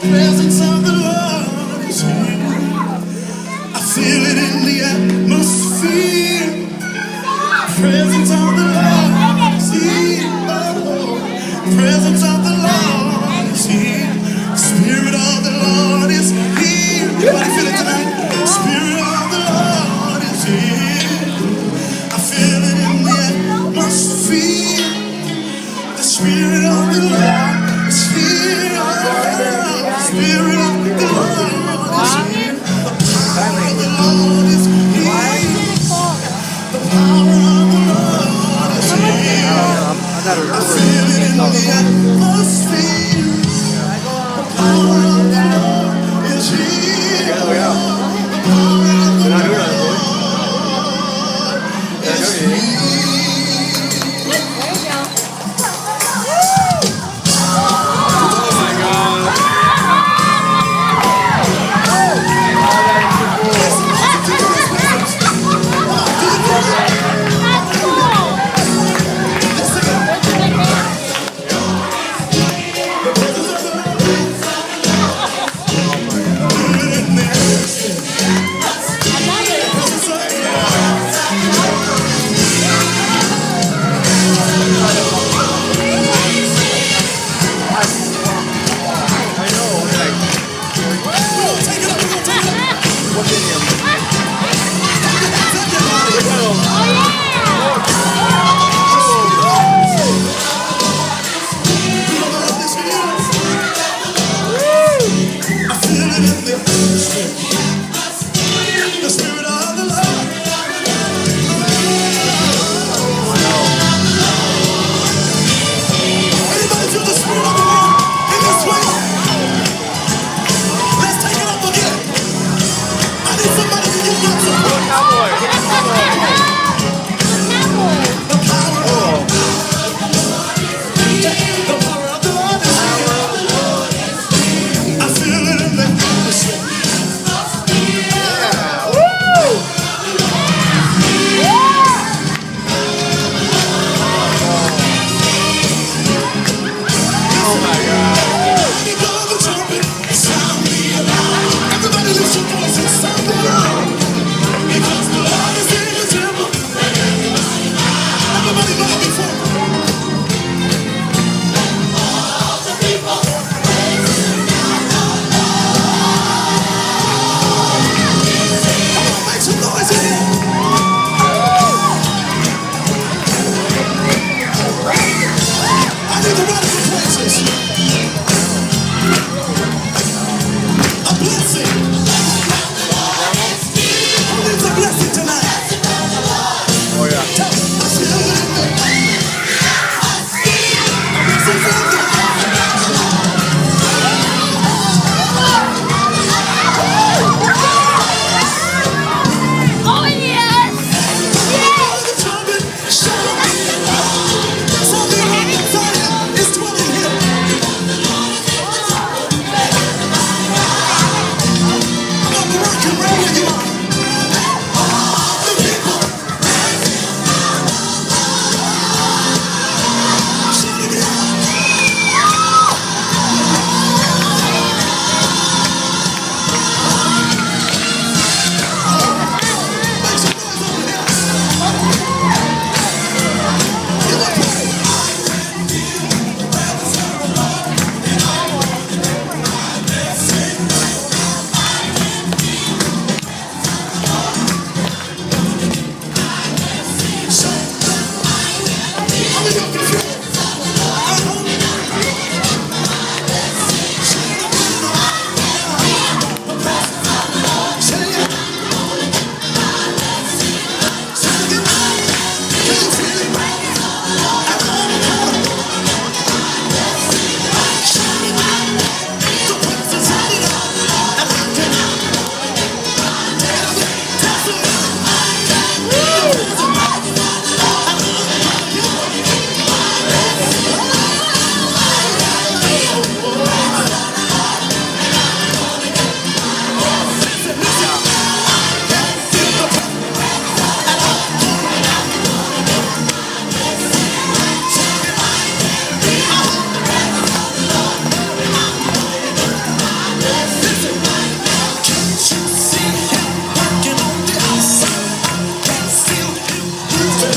presence of the Lord is here. I feel it in the atmosphere. Presence of the Lord is here. Oh, presence of the Lord is here. Spirit of the Lord is here. Everybody feel it tonight? Spirit of the Lord is here. I feel it in the atmosphere. The Spirit of the Lord is here. Oh, Spirit of the Lord is here. The power of the Lord is here. The power of the Lord is here. I feel it in the atmosphere. The power of the Lord is here. The power of the Lord is here.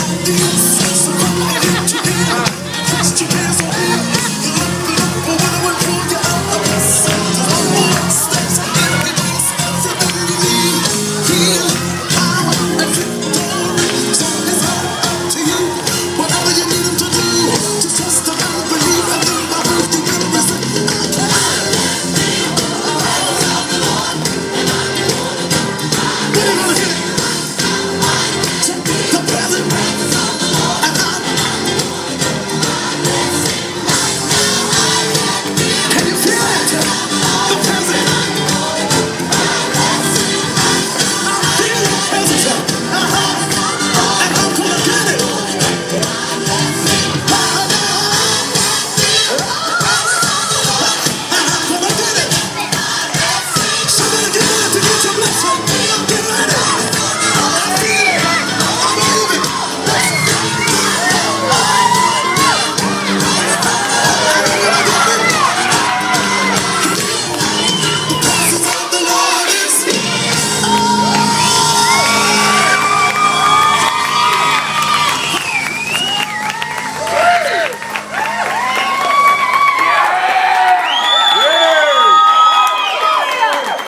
the inside.